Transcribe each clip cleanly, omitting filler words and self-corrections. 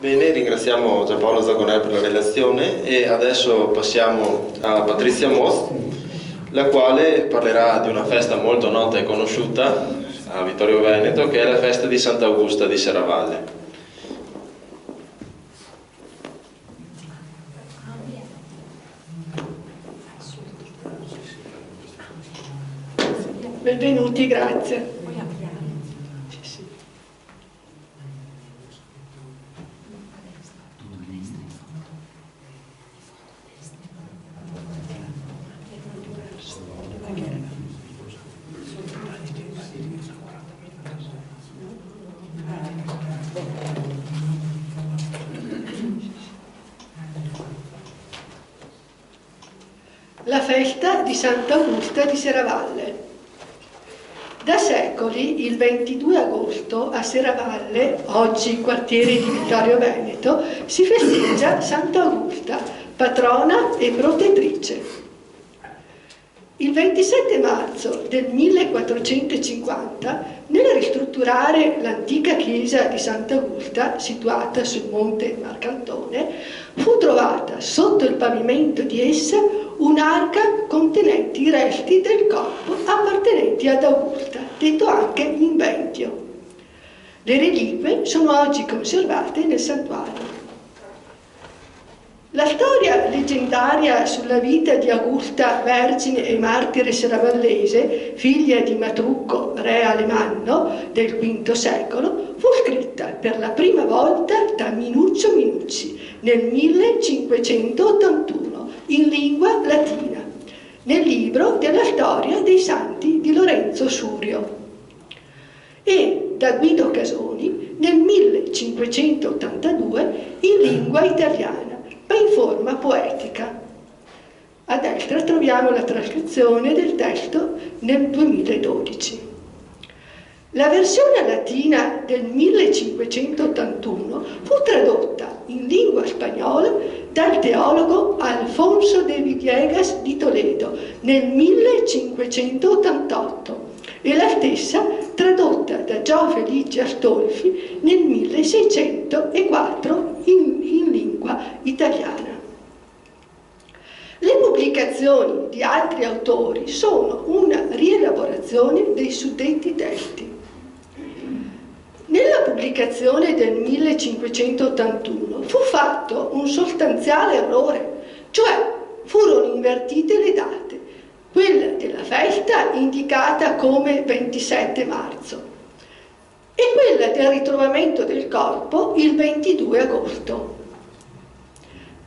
Bene, ringraziamo Giampaolo Zagonel per la relazione e adesso passiamo a Patrizia Most, la quale parlerà di una festa molto nota e conosciuta a Vittorio Veneto, che è la festa di Sant'Augusta di Serravalle. Benvenuti, grazie. La festa di Sant'Augusta di Serravalle. Da secoli il 22 agosto a Serravalle, oggi quartiere di Vittorio Veneto, si festeggia Sant'Augusta, patrona e protettrice. Il 27 marzo del 1450, nel ristrutturare l'antica chiesa di Sant'Augusta, situata sul monte Marcantone, fu trovata sotto il pavimento di essa un'arca contenente i resti del corpo appartenenti ad Augusta, detto anche inventio. Le reliquie sono oggi conservate nel santuario. La storia leggendaria sulla vita di Augusta, vergine e martire serravallese, figlia di Matrucco, re alemanno del V secolo, fu scritta per la prima volta da Minuccio Minucci nel 1581 in lingua latina, nel libro della storia dei santi di Lorenzo Surio, e da Guido Casoni nel 1582 in lingua italiana, ma in forma poetica. A destra troviamo la trascrizione del testo nel 2012. La versione latina del 1581 fu tradotta in lingua spagnola dal teologo Alfonso de Villegas di Toledo nel 1588 e la stessa tradotta da Gio Felice Astolfi nel 1604 in lingua italiana. Le pubblicazioni di altri autori sono una rielaborazione dei suddetti testi. Nella pubblicazione del 1581 fu fatto un sostanziale errore, cioè furono invertite le date, quella della festa indicata come 27 marzo e quella del ritrovamento del corpo il 22 agosto.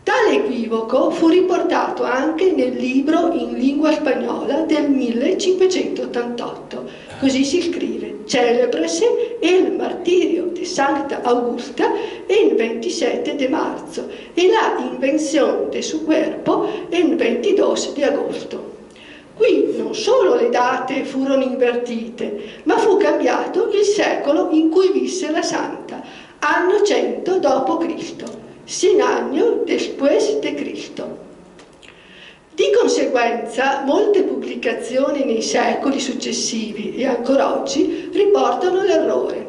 Tale equivoco fu riportato anche nel libro in lingua spagnola del 1588. Così si scrive: celebrase el martirio de Santa Augusta el 27 de marzo e la invención de su cuerpo el 22 de agosto. Qui non solo le date furono invertite, ma fu cambiato il secolo in cui visse la santa, anno 100 d.C., 100 años después de Cristo. Di conseguenza, molte pubblicazioni nei secoli successivi e ancora oggi riportano l'errore.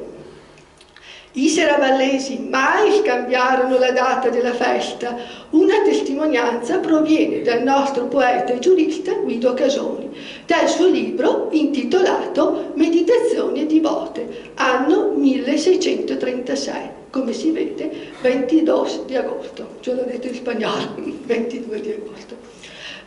I serravallesi mai scambiarono la data della festa. Una testimonianza proviene dal nostro poeta e giurista Guido Casoni, dal suo libro intitolato Meditazioni divote, anno 1636. Come si vede, 22 di agosto, ce l'ho detto in spagnolo, 22 di agosto.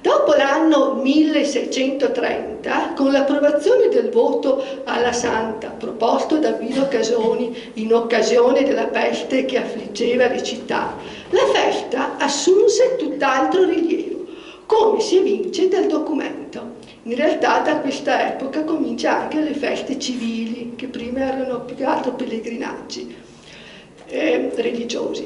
Dopo l'anno 1630, con l'approvazione del voto alla Santa proposto da Guido Casoni in occasione della peste che affliggeva le città, la festa assunse tutt'altro rilievo, come si evince dal documento. In realtà da questa epoca comincia anche le feste civili, che prima erano più che altro pellegrinaggi religiosi.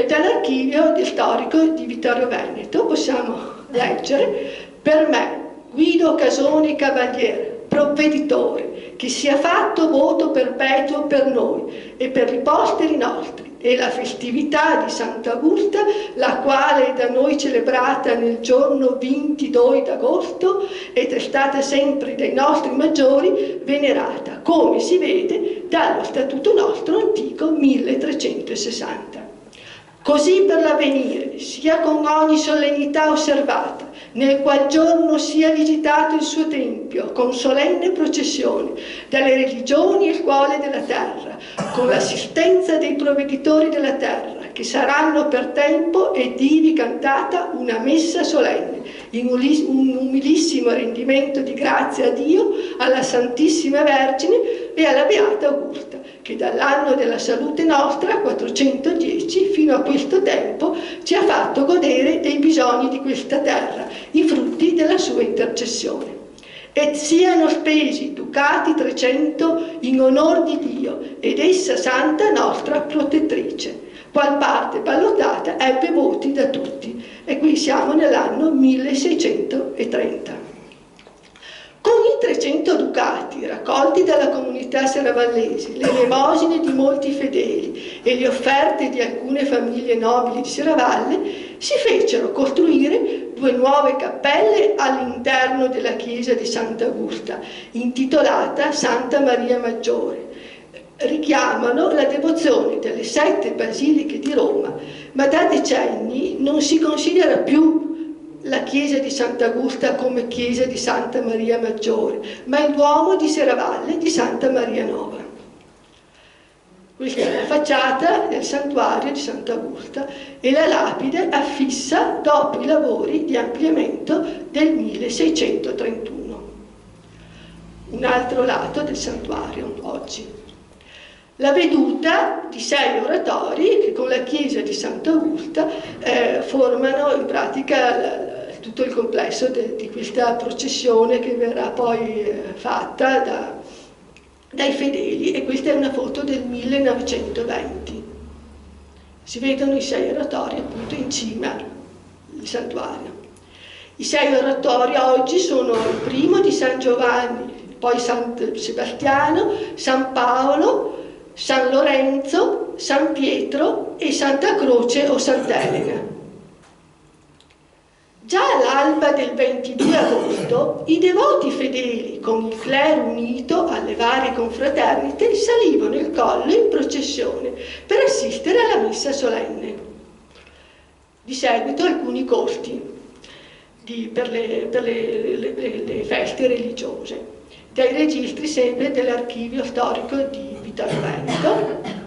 Dall'archivio storico di Vittorio Veneto possiamo leggere: per me, Guido Casoni Cavaliere, provveditore, che sia fatto voto perpetuo per noi e per i posteri nostri, e la festività di Sant'Augusta, la quale è da noi celebrata nel giorno 22 d'agosto ed è stata sempre dai nostri maggiori venerata, come si vede dallo statuto nostro antico 1360. 1960. Così per l'avvenire, sia con ogni solennità osservata, nel qual giorno sia visitato il suo tempio, con solenne processione, dalle religioni e scuole della terra, con l'assistenza dei provveditori della terra, che saranno per tempo ed ivi cantata una messa solenne, in un umilissimo rendimento di grazia a Dio, alla Santissima Vergine e alla Beata Augusta, che dall'anno della salute nostra, 410, fino a questo tempo, ci ha fatto godere dei bisogni di questa terra, i frutti della sua intercessione. Et siano spesi ducati 300 in onor di Dio ed essa santa nostra protettrice, qual parte ballottata ebbe voti da tutti. E qui siamo nell'anno 1630. Con i 300 ducati raccolti dalla comunità seravallese, le elemosine di molti fedeli e le offerte di alcune famiglie nobili di Serravalle, si fecero costruire 2 nuove cappelle all'interno della chiesa di Sant'Augusta, intitolata Santa Maria Maggiore. Richiamano la devozione delle 7 basiliche di Roma, ma da decenni non si considera più la chiesa di Sant'Augusta come chiesa di Santa Maria Maggiore, ma il Duomo di Serravalle di Santa Maria Nova. Questa è la facciata del santuario di Sant'Augusta e la lapide affissa dopo i lavori di ampliamento del 1631. Un altro lato del santuario oggi. La veduta di 6 oratori che con la chiesa di Sant'Augusta formano in pratica tutto il complesso di questa processione che verrà poi fatta dai fedeli, e questa è una foto del 1920. Si vedono i 6 oratori appunto in cima al santuario. I 6 oratori oggi sono il primo di San Giovanni, poi San Sebastiano, San Paolo, San Lorenzo, San Pietro e Santa Croce o Sant'Elena. Già all'alba del 22 agosto i devoti fedeli con il clero unito alle varie confraternite salivano il colle in processione per assistere alla messa solenne. Di seguito alcuni costi per le feste religiose, dai registri sempre dell'archivio storico di Vittorio Veneto.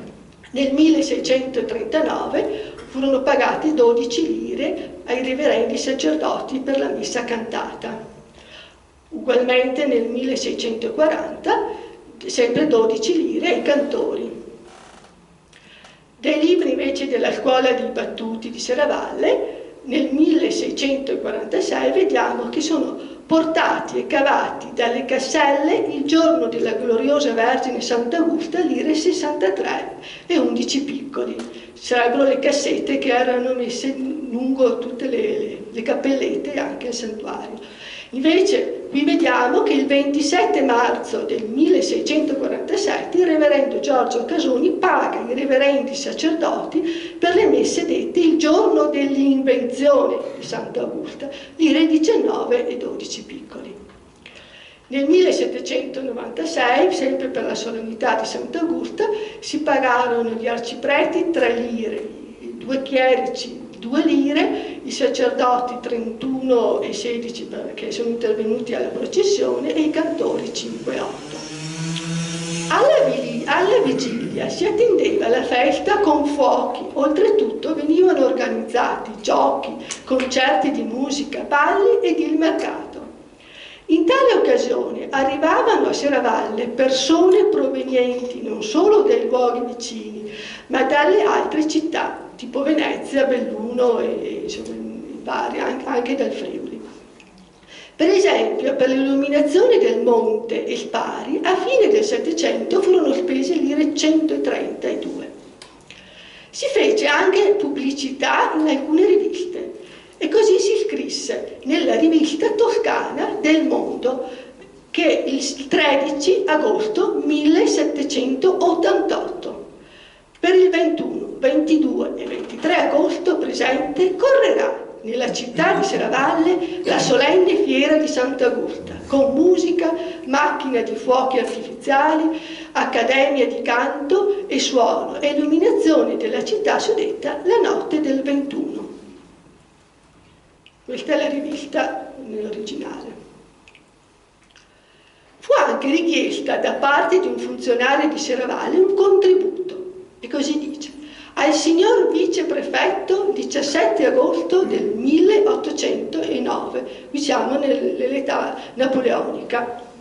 Nel 1639 furono pagate 12 lire ai reverendi sacerdoti per la messa cantata. Ugualmente nel 1640 sempre 12 lire ai cantori. Dai libri invece della scuola di battuti di Serravalle, nel 1646 vediamo che sono portati e cavati dalle casselle il giorno della gloriosa Vergine Sant'Augusta lire 63 e 11 piccoli. Sarebbero le cassette che erano messe lungo tutte le cappellette anche al santuario. Invece qui vediamo che il 27 marzo del 1647 il reverendo Giorgio Casoni paga i reverendi sacerdoti per le messe dette il giorno dell'invenzione di Sant'Augusta, lire 19 e 12 piccoli. Nel 1796, sempre per la solennità di Sant'Augusta, si pagarono gli arcipreti 3 lire, i 2 chierici 2 lire, i sacerdoti 31 e 16 perché sono intervenuti alla processione e i cantori 5 e 8. Alla vigilia si attendeva la festa con fuochi, oltretutto venivano organizzati giochi, concerti di musica, balli ed il mercato. In tale occasione arrivavano a Serravalle persone provenienti non solo dai luoghi vicini, ma dalle altre città, tipo Venezia, Belluno e insomma, vari, anche dal Friuli. Per esempio, per l'illuminazione del monte e Spari, a fine del Settecento furono spese lire 132. Si fece anche pubblicità in alcune riviste e così si scrisse nella rivista toscana del Mondo che il 13 agosto 1788 per il 21, 22 e 23 agosto presente correrà nella città di Serravalle la solenne fiera di Sant'Augusta, con musica, macchina di fuochi artificiali, Accademia di Canto e Suono e illuminazione della città suddetta la notte del 21. Questa è la rivista nell'originale. Fu anche richiesta da parte di un funzionario di Serravalle un contributo, e così dice: al signor viceprefetto 17 agosto del 1809, qui siamo nell'età napoleonica.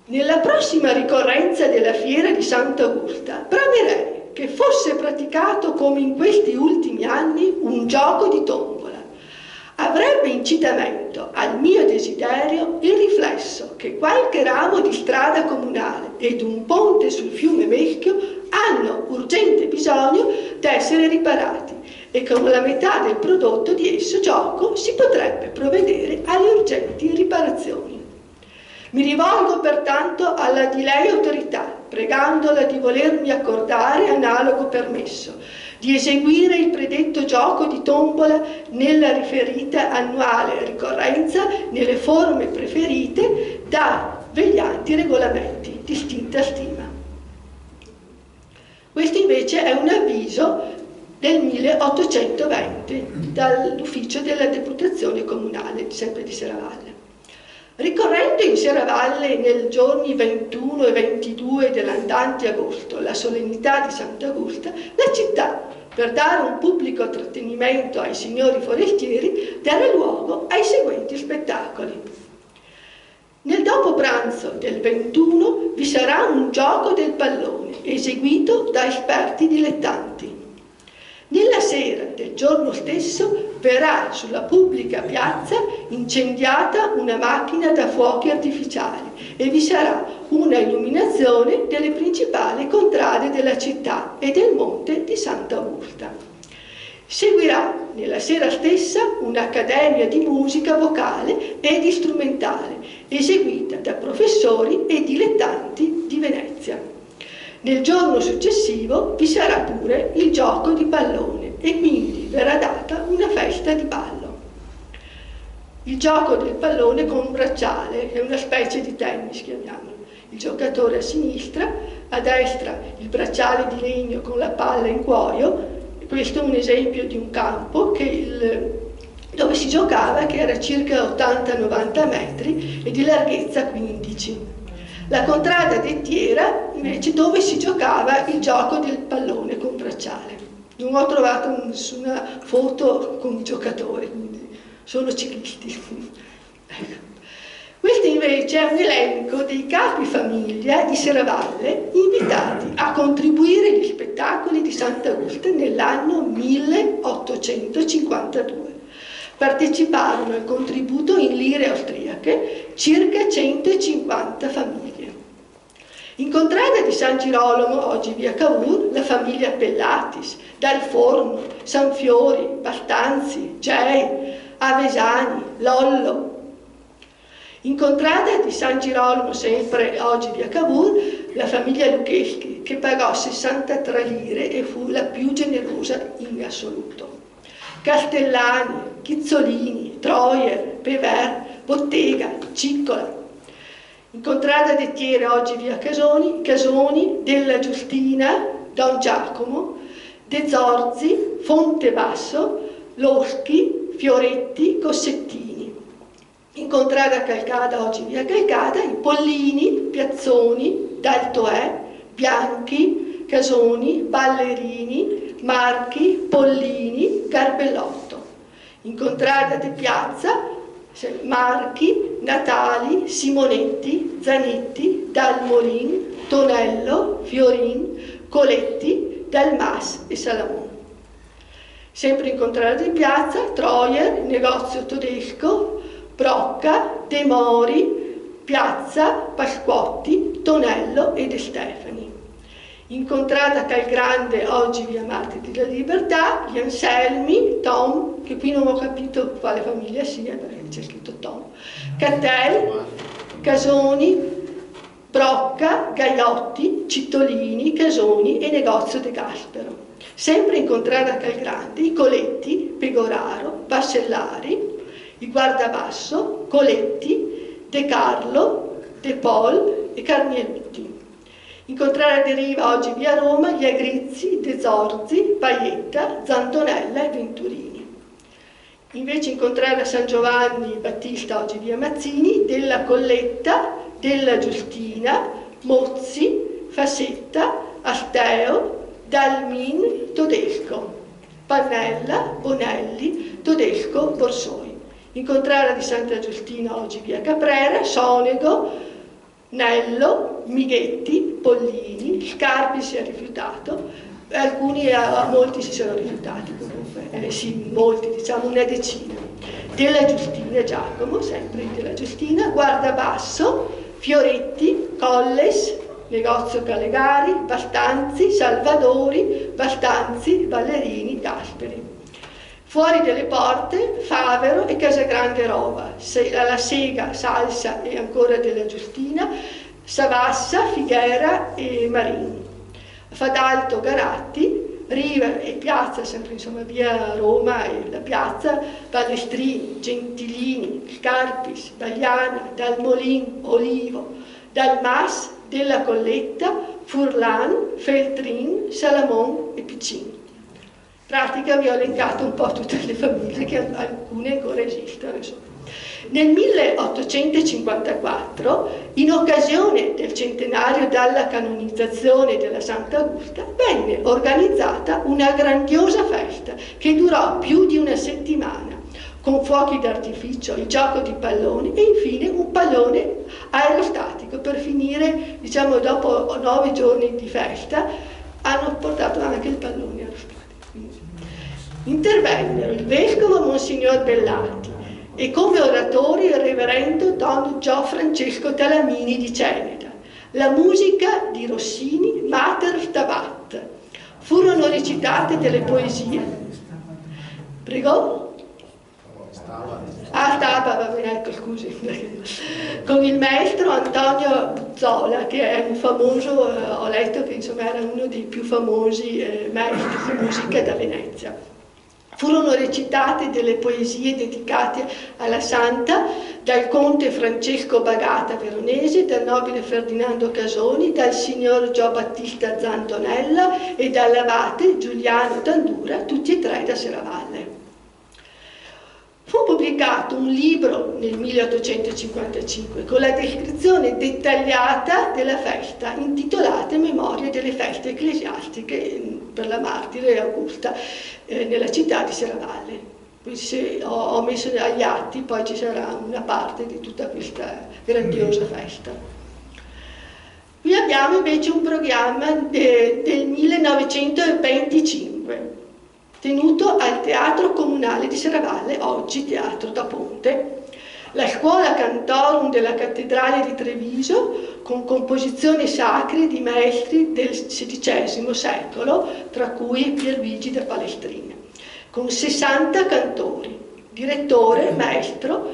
Nella prossima ricorrenza della fiera di Sant'Augusta bramerei che fosse praticato come in questi ultimi anni un gioco di tombola. Avrebbe incitamento al mio desiderio il riflesso che qualche ramo di strada comunale ed un ponte sul fiume Meschio hanno urgente bisogno d'essere riparati e con la metà del prodotto di esso gioco si potrebbe provvedere alle urgenti riparazioni. Mi rivolgo pertanto alla di lei autorità, pregandola di volermi accordare analogo permesso, di eseguire il predetto gioco di tombola nella riferita annuale ricorrenza nelle forme preferite da veglianti regolamenti, distinta stima. Questo invece è un avviso del 1820 dall'ufficio della deputazione comunale, sempre di Serravalle. Ricorrendo in Serravalle nei giorni 21 e 22 dell'andante agosto, la solennità di Sant'Augusta, la città, per dare un pubblico trattenimento ai signori forestieri, darà luogo ai seguenti spettacoli. Nel dopo pranzo del 21 vi sarà un gioco del pallone, eseguito da esperti dilettanti. Nella sera del giorno stesso verrà sulla pubblica piazza incendiata una macchina da fuochi artificiali e vi sarà una illuminazione delle principali contrade della città e del monte di Sant'Augusta. Seguirà nella sera stessa un'accademia di musica vocale ed strumentale eseguita da professori e dilettanti di Venezia. Nel giorno successivo vi sarà pure il gioco di pallone e quindi verrà data una festa di ballo. Il gioco del pallone con un bracciale è una specie di tennis, chiamiamolo. Il giocatore a sinistra, a destra il bracciale di legno con la palla in cuoio. Questo è un esempio di un campo dove si giocava, che era circa 80-90 metri e di larghezza 15. La contrada dettiera invece dove si giocava il gioco del pallone con bracciale. Non ho trovato nessuna foto con i giocatori, quindi sono ciclisti. Questo invece è un elenco dei capi famiglia di Serravalle invitati a contribuire agli spettacoli di Sant'Augusta nell'anno 1852. Parteciparono al contributo in lire austriache circa 150 famiglie. In contrada di San Girolamo, oggi via Cavour, la famiglia Pellatis, Dal Forno, Sanfiori, Bastanzi, Gei, Avesani, Lollo. In contrada di San Girolamo, sempre oggi via Cavour, la famiglia Lucheschi, che pagò 63 lire e fu la più generosa in assoluto. Castellani, Chizzolini, Troyer, Pever, Bottega, Ciccola. In contrada dettiere, oggi via Casoni, Della Giustina, Don Giacomo, De Zorzi, Fontebasso, Loschi, Fioretti, Cossettini. In contrada Calcada, oggi via Calcada, i Pollini, Piazzoni, D'Altoè, Bianchi, Casoni, Ballerini, Marchi, Pollini, Garbellotto. In contrada di piazza, Marchi, Natali, Simonetti, Zanetti, Dalmolin, Tonello, Fiorin, Coletti, Dalmas e Salamone. Sempre in contrada di piazza, Troyer, negozio tedesco, Brocca, De Mori, Piazza, Pasquotti, Tonello e De Stefani. In contrada Calgrande, oggi via Martiri della Libertà, gli Anselmi, Tom, che qui non ho capito quale famiglia sia perché c'è scritto Tom, Cattel, Casoni, Brocca, Gaiotti, Cittolini, Casoni e negozio De Gaspero. Sempre in contrada Calgrande, i Coletti, Pegoraro, Bassellari, i Guardabasso, Coletti, De Carlo, De Paul e Carnielutti. Incontrare di Riva, oggi via Roma, gli Agrizzi, De Zorzi, Paietta, Zantonella e Venturini. Invece incontrare a San Giovanni Battista, oggi via Mazzini, Della Colletta, Della Giustina, Mozzi, Fassetta, Asteo, Dalmin, Todesco, Pannella, Bonelli, Todesco, Borsoi. Incontrare di Santa Giustina, oggi via Caprera, Sonego, Nello, Mighetti, Pollini, Scarpi si è rifiutato, molti si sono rifiutati comunque, sì, molti, diciamo una decina. Della Giustina, Giacomo, sempre Della Giustina, Guardabasso, Fioretti, Colles, Negozio Calegari, Bastanzi, Salvadori, Bastanzi, Ballerini, Gasperi. Fuori delle porte, Favero e Casagrande Rova, la Sega, Salsa e ancora Della Giustina, Savassa, Figuera e Marini. Fadalto, Garatti, Riva e Piazza, sempre insomma via Roma e la Piazza, Ballestrini, Gentilini, Scarpis, Bagliana, Dalmolin, Olivo, Dalmas, Della Colletta, Furlan, Feltrin, Salamon e Piccin. In pratica vi ho elencato un po' tutte le famiglie, che alcune ancora esistono. Insomma. Nel 1854, in occasione del centenario dalla canonizzazione della Santa Augusta, venne organizzata una grandiosa festa che durò più di una settimana, con fuochi d'artificio, il gioco di palloni e infine un pallone aerostatico per finire, diciamo, dopo 9 giorni di festa, hanno portato anche il pallone aerostatico. Intervennero il vescovo Monsignor Bellati e come oratori il reverendo Don Gio Francesco Talamini di Ceneda. La musica di Rossini, Mater Stabat. Furono recitate delle poesie. Prego? Stava, va bene, ecco, scusi. Con il maestro Antonio Buzzola, che è un famoso, ho letto che insomma era uno dei più famosi maestri di musica da Venezia. Furono recitate delle poesie dedicate alla Santa dal conte Francesco Bagata Veronese, dal nobile Ferdinando Casoni, dal signor Gio Battista Zantonella e dall'abate Giuliano Dandura, tutti e tre da Serravalle. Fu pubblicato un libro nel 1855 con la descrizione dettagliata della festa, intitolata Memorie delle feste ecclesiastiche per la martire Augusta nella città di Serravalle. Quindi se ho messo agli atti, poi ci sarà una parte di tutta questa grandiosa festa. Qui abbiamo invece un programma del 1925, tenuto al Teatro Comunale di Serravalle, oggi Teatro da Ponte. La scuola Cantorum della Cattedrale di Treviso, con composizioni sacre di maestri del XVI secolo, tra cui Pierluigi da Palestrina, con 60 cantori. Direttore, maestro,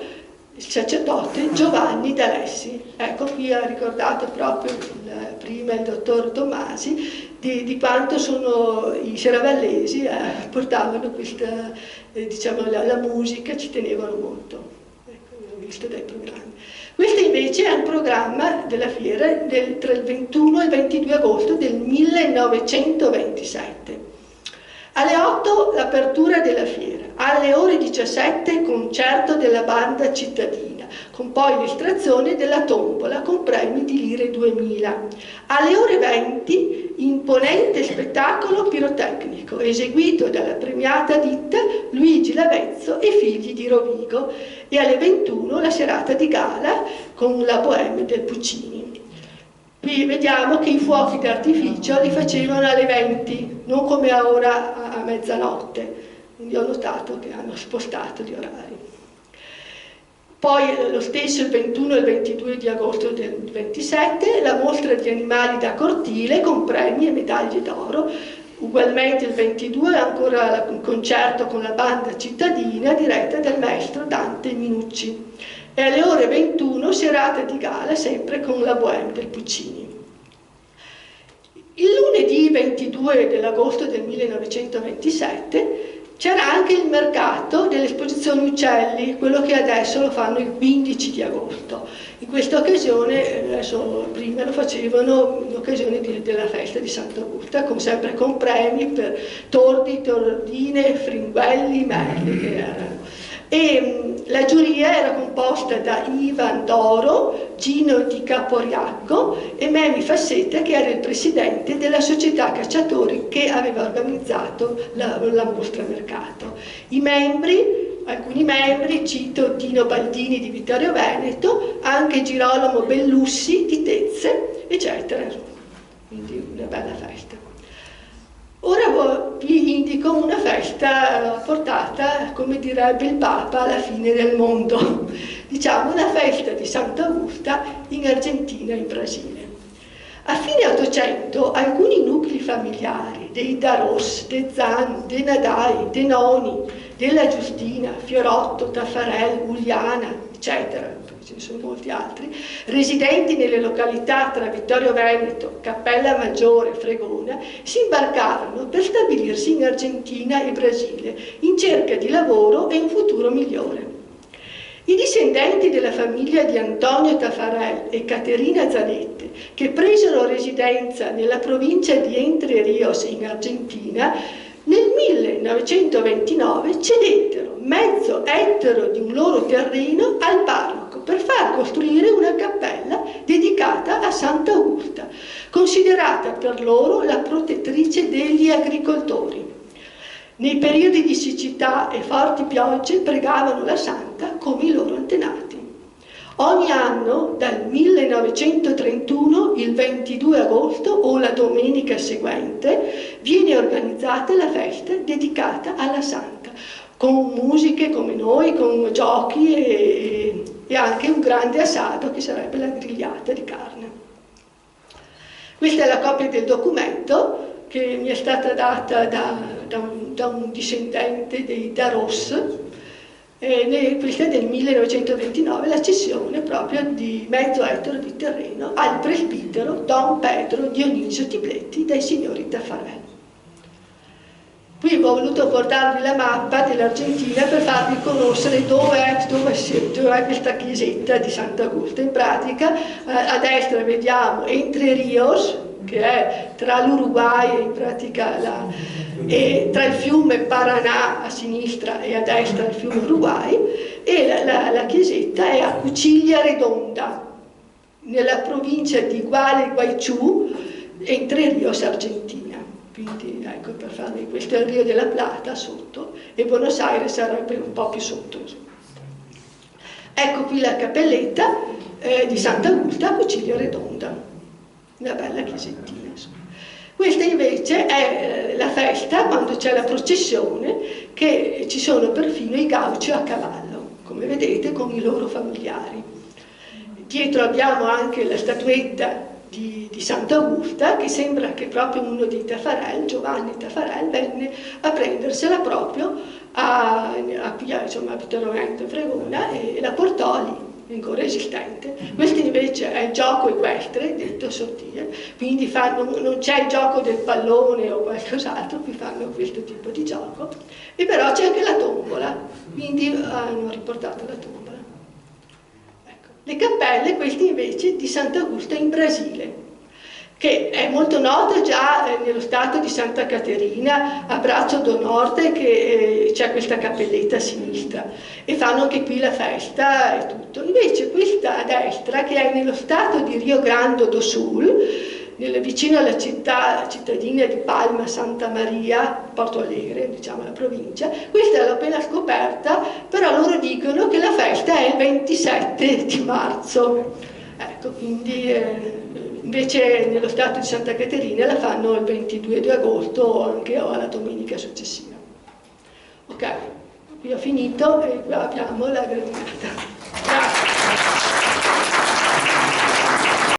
il sacerdote Giovanni D'Alessi. Ecco, qui ha ricordato proprio prima il dottor Tomasi di quanto sono i seravallesi portavano questa, diciamo, la musica, ci tenevano molto. Ecco, l'ho visto dai programmi. Questo invece è un programma della fiera tra il 21 e il 22 agosto del 1927. Alle 8 l'apertura della fiera, alle ore 17 concerto della banda cittadina, con poi l'estrazione della tombola con premi di lire 2000. Alle ore 20 imponente spettacolo pirotecnico eseguito dalla premiata ditta Luigi Lavezzo e figli di Rovigo, e alle 21 la serata di gala con la Bohème del Puccini. Qui vediamo che i fuochi d'artificio li facevano alle 20, non come ora a mezzanotte, quindi ho notato che hanno spostato gli orari. Poi lo stesso il 21 e il 22 di agosto del 27 la mostra di animali da cortile con premi e medaglie d'oro. Ugualmente il 22 ancora un concerto con la banda cittadina diretta dal maestro Dante Minucci. E alle ore 21 serata di gala sempre con la Bohème del Puccini. Il lunedì 22 dell'agosto del 1927 C'era anche il mercato delle esposizioni uccelli, quello che adesso lo fanno il 15 di agosto. In questa occasione, adesso prima lo facevano in occasione della festa di Sant'Augusta, come sempre con premi per tordi, tordine, fringuelli, merli che erano. E la giuria era composta da Ivan Doro, Gino di Caporiacco e Memi Fassetta, che era il presidente della società cacciatori che aveva organizzato la mostra mercato. I membri, alcuni membri, cito Dino Baldini di Vittorio Veneto, anche Girolamo Bellussi di Tezze, eccetera. Quindi una bella festa. Ora vi indico una festa portata, come direbbe il Papa, alla fine del mondo. Diciamo una festa di Sant'Augusta in Argentina e in Brasile. A fine 800 alcuni nuclei familiari dei Daros, De Zan, De Nadai, De Noni, della Giustina, Fiorotto, Taffarel, Uliana, eccetera, ce ne sono molti altri, residenti nelle località tra Vittorio Veneto, Cappella Maggiore, Fregona, si imbarcarono per stabilirsi in Argentina e Brasile in cerca di lavoro e un futuro migliore. I discendenti della famiglia di Antonio Taffarel e Caterina Zanette, che presero residenza nella provincia di Entre Rios in Argentina, nel 1929 cedettero mezzo ettaro di un loro terreno al parroco per far costruire una cappella dedicata a Sant'Augusta, considerata per loro la protettrice degli agricoltori. Nei periodi di siccità e forti piogge pregavano la santa come i loro antenati. Ogni anno, dal 1931, il 22 agosto o la domenica seguente, viene organizzata la festa dedicata alla santa, con musiche come noi, con giochi e anche un grande assado che sarebbe la grigliata di carne. Questa è la copia del documento che mi è stata data da un discendente dei Daros. Questa è del 1929, la cessione proprio di mezzo ettaro di terreno al presbitero Don Pedro Dionisio Tibletti dai signori Taffarel. Qui ho voluto portarvi la mappa dell'Argentina per farvi conoscere dove è questa chiesetta di Sant'Augusta. In pratica a destra vediamo Entre Rios, che è tra l'Uruguay e in pratica e tra il fiume Paraná a sinistra e a destra il fiume Uruguay, e la chiesetta è a Cuciglia Redonda, nella provincia di Gualeguaychú, Entre Rios, Argentina. Quindi ecco, per farvi, questo è il Rio della Plata sotto e Buenos Aires sarebbe un po' più sotto. Ecco qui la cappelletta di Sant'Augusta a Cuciglia Redonda, una bella chiesettina. Questa invece è la festa quando c'è la processione, che ci sono perfino i gauchi a cavallo, come vedete, con i loro familiari. Dietro abbiamo anche la statuetta di Sant'Augusta, che sembra che proprio uno dei Taffarel, Giovanni Taffarel, venne a prendersela proprio a Vittorio Veneto e Fregona e la portò lì, ancora esistente. Questo invece è il gioco equestre, detto sottile, quindi non c'è il gioco del pallone o qualcos'altro, qui fanno questo tipo di gioco, e però c'è anche la tombola, quindi hanno riportato la tombola. Ecco. Le cappelle, queste invece di Sant'Augusta in Brasile, che è molto nota già nello stato di Santa Caterina, a Braço do Norte, che c'è questa cappelletta a sinistra, e fanno anche qui la festa e tutto. Invece questa a destra, che è nello stato di Rio Grande do Sul, vicino alla cittadina di Palma Santa Maria, Porto Alegre, diciamo la provincia, questa l'ho appena scoperta, però loro dicono che la festa è il 27 di marzo. Ecco, quindi invece nello stato di Santa Caterina la fanno il 22 di agosto o anche alla domenica successiva. Ok, qui ho finito e qua abbiamo la granata.